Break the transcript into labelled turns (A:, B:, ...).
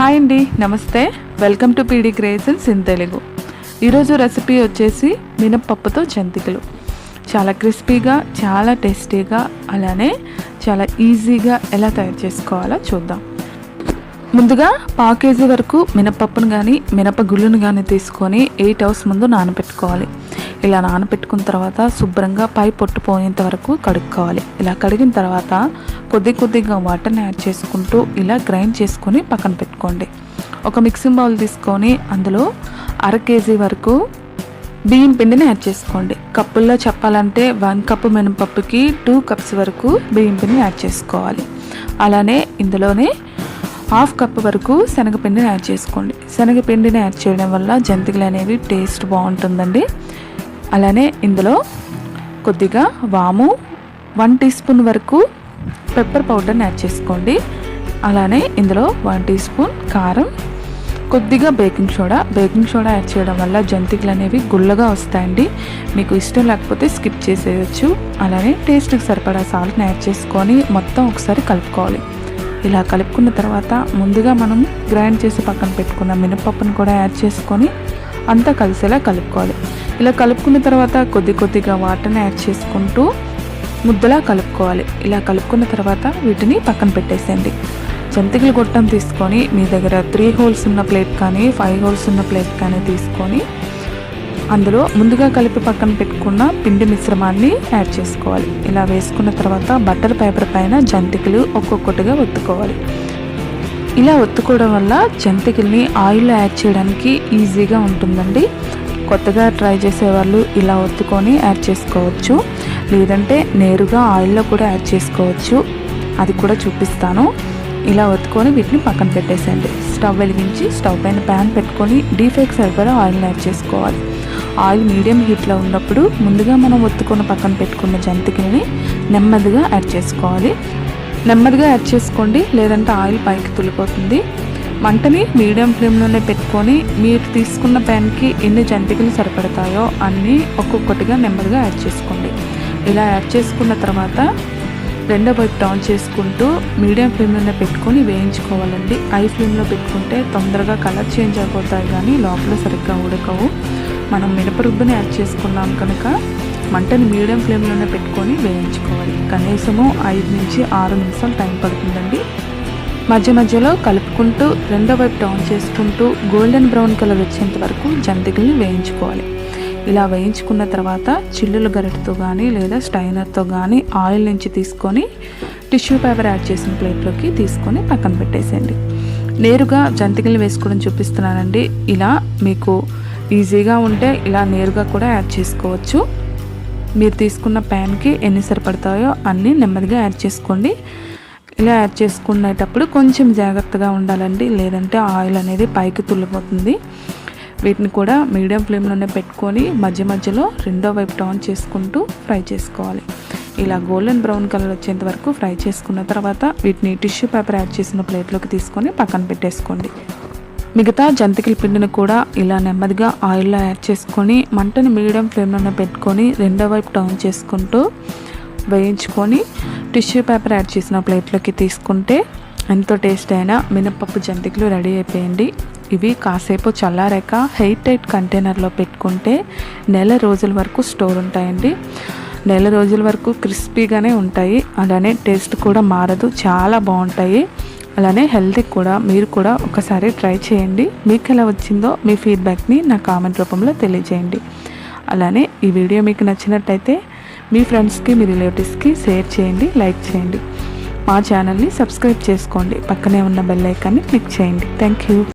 A: Hi అండి, నమస్తే. Welcome to PD creations in Telugu. ఈరోజు రెసిపీ వచ్చేసి మినపప్పుతో జంతికలు. చాలా క్రిస్పీగా, చాలా టేస్టీగా, అలానే చాలా ఈజీగా ఎలా తయారు చేసుకోవాలో చూద్దాం. ముందుగా 1/2 kg వరకు మినపప్పును కానీ మినపగుళ్ళను కానీ తీసుకొని 8 hours ముందు నానబెట్టుకోవాలి. ఇలా నానబెట్టుకున్న తర్వాత శుభ్రంగా పై పొట్టు పోయేంత వరకు కడుక్కోవాలి. ఇలా కడిగిన తర్వాత కొద్దిగా వాటర్ని యాడ్ చేసుకుంటూ ఇలా గ్రైండ్ చేసుకొని పక్కన పెట్టుకోండి. ఒక మిక్సింగ్ బౌల్ తీసుకొని అందులో 1/2 kg వరకు బియ్యం పిండిని యాడ్ చేసుకోండి. కప్పుల్లో చెప్పాలంటే 1 కప్పు మినపప్పుకి 2 cups వరకు బియ్యం పిండిని యాడ్ చేసుకోవాలి. అలానే ఇందులోనే 1/2 cup వరకు శనగపిండిని యాడ్ చేసుకోండి. శనగపిండిని యాడ్ చేయడం వల్ల జంతికలు అనేవి టేస్ట్ బాగుంటుందండి. అలానే ఇందులో కొద్దిగా వాము, 1 teaspoon వరకు పెప్పర్ పౌడర్ని యాడ్ చేసుకోండి. అలానే ఇందులో 1 teaspoon కారం, కొద్దిగా బేకింగ్ సోడా యాడ్ చేయడం వల్ల జంతికలు అనేవి గుల్లగా వస్తాయండి. మీకు ఇష్టం లేకపోతే స్కిప్ చేసేయచ్చు. అలానే టేస్ట్కి సరిపడా సాల్ట్ని యాడ్ చేసుకొని మొత్తం ఒకసారి కలుపుకోవాలి. ఇలా కలుపుకున్న తర్వాత ముందుగా మనం గ్రైండ్ చేసి పక్కన పెట్టుకున్న మినపప్పును కూడా యాడ్ చేసుకొని అంతా కలిసేలా కలుపుకోవాలి. ఇలా కలుపుకున్న తర్వాత కొద్దిగా వాటర్ని యాడ్ చేసుకుంటూ ముద్దలా కలుపుకోవాలి. ఇలా కలుపుకున్న తర్వాత వీటిని పక్కన పెట్టేసేయండి. జంతికలు గొట్టం తీసుకొని మీ దగ్గర 3 holes ఉన్న ప్లేట్ కానీ 5 holes ఉన్న ప్లేట్ కానీ తీసుకొని అందులో ముందుగా కలిపి పక్కన పెట్టుకున్న పిండి మిశ్రమాన్ని యాడ్ చేసుకోవాలి. ఇలా వేసుకున్న తర్వాత బటర్ పేపర్ పైన జంతికలు ఒక్కొక్కటిగా ఒత్తుకోవాలి. ఇలా ఒత్తుకోవడం వల్ల జంతికల్ని ఆయిల్లో యాడ్ చేయడానికి ఈజీగా ఉంటుందండి. కొత్తగా ట్రై చేసేవాళ్ళు ఇలా ఒత్తుకొని యాడ్ చేసుకోవచ్చు, లేదంటే నేరుగా ఆయిల్లో కూడా యాడ్ చేసుకోవచ్చు. అది కూడా చూపిస్తాను. ఇలా ఒత్తుకొని వీటిని పక్కన పెట్టేసేయండి. స్టవ్ వెలిగించి స్టవ్ పైన ప్యాన్ పెట్టుకొని డీప్ ఫ్రైకి సరిపడా ఆయిల్ని యాడ్ చేసుకోవాలి. ఆయిల్ మీడియం హీట్లో ఉన్నప్పుడు ముందుగా మనం ఒత్తుకొని పక్కన పెట్టుకున్న జంతికల్ని నెమ్మదిగా యాడ్ చేసుకోవాలి. నెమ్మదిగా యాడ్ చేసుకోండి, లేదంటే ఆయిల్ పైకి తులిపోతుంది. మంటని మీడియం ఫ్లేమ్లోనే పెట్టుకొని మీరు తీసుకున్న ప్యాన్కి ఎన్ని జంతికలు సరిపడతాయో అన్నీ ఒక్కొక్కటిగా నెమ్మదిగా యాడ్ చేసుకోండి. ఇలా యాడ్ చేసుకున్న తర్వాత రెండో వైపు టర్న్ చేసుకుంటూ మీడియం ఫ్లేమ్లోనే పెట్టుకొని వేయించుకోవాలండి. హై ఫ్లేమ్లో పెట్టుకుంటే తొందరగా కలర్ చేంజ్ అయిపోతాయి కానీ లోపల సరిగ్గా ఉడకవు. మనం మినప రుబ్బుని యాడ్ చేసుకున్నాం కనుక మంటని మీడియం ఫ్లేమ్లోనే పెట్టుకొని వేయించుకోవాలి. కనీసము 5 నుంచి 6 నిమిషాలు టైం పడుతుందండి. మధ్యలో కలుపుకుంటూ రెండో వైపు టర్న్ చేసుకుంటూ గోల్డెన్ బ్రౌన్ కలర్ వచ్చేంత వరకు జంతికల్ని వేయించుకోవాలి. ఇలా వేయించుకున్న తర్వాత చిల్లుల గరిటతో కానీ లేదా స్టైనర్తో కానీ ఆయిల్ నుంచి తీసుకొని టిష్యూ పేపర్ యాడ్ చేసిన ప్లేట్లోకి తీసుకొని పక్కన పెట్టేసేయండి. నేరుగా జంతికలు వేసుకోవడం చూపిస్తున్నానండి. ఇలా మీకు ఈజీగా ఉంటే ఇలా నేరుగా కూడా యాడ్ చేసుకోవచ్చు. మీరు తీసుకున్న ప్యాన్కి ఎన్ని సరిపడతాయో అన్నీ నెమ్మదిగా యాడ్ చేసుకోండి. ఇలా యాడ్ చేసుకునేటప్పుడు కొంచెం జాగ్రత్తగా ఉండాలండి, లేదంటే ఆయిల్ అనేది పైకి తుల్లిపోతుంది. వీటిని కూడా మీడియం ఫ్లేమ్లోనే పెట్టుకొని మధ్యలో రెండో వైపు టర్న్ చేసుకుంటూ ఫ్రై చేసుకోవాలి. ఇలా గోల్డెన్ బ్రౌన్ కలర్ వచ్చేంత వరకు ఫ్రై చేసుకున్న తర్వాత వీటిని టిష్యూ పేపర్ యాడ్ చేసిన ప్లేట్లోకి తీసుకొని పక్కన పెట్టేసుకోండి. మిగతా జంతికల పిండిని కూడా ఇలా నెమ్మదిగా ఆయిల్లో యాడ్ చేసుకొని మంటని మీడియం ఫ్లేమ్లోనే పెట్టుకొని రెండో వైపు టర్న్ చేసుకుంటూ వేయించుకొని టిష్యూ పేపర్ యాడ్ చేసిన ప్లేట్లోకి తీసుకుంటే ఎంతో టేస్ట్ అయిన మినపప్పు జంతికలు రెడీ అయిపోయింది. ఇవి కాసేపు చల్లారాక ఎయిర్ టైట్ కంటైనర్లో పెట్టుకుంటే 1 రోజుల వరకు స్టోర్ ఉంటాయండి. 1 రోజుల వరకు క్రిస్పీగానే ఉంటాయి. అలానే టేస్ట్ కూడా మారదు, చాలా బాగుంటాయి. అలానే హెల్తీ కూడా. మీరు కూడా ఒకసారి ట్రై చేయండి. మీకు ఎలా వచ్చిందో మీ ఫీడ్బ్యాక్ని నా కామెంట్ రూపంలో తెలియజేయండి. అలానే ఈ వీడియో మీకు నచ్చినట్టయితే మీ ఫ్రెండ్స్కి, మీ రిలేటివ్స్కి షేర్ చేయండి, లైక్ చేయండి. మా ఛానల్ని సబ్స్క్రైబ్ చేసుకోండి. పక్కనే ఉన్న బెల్ ఐకాన్ని క్లిక్ చేయండి. Thank you.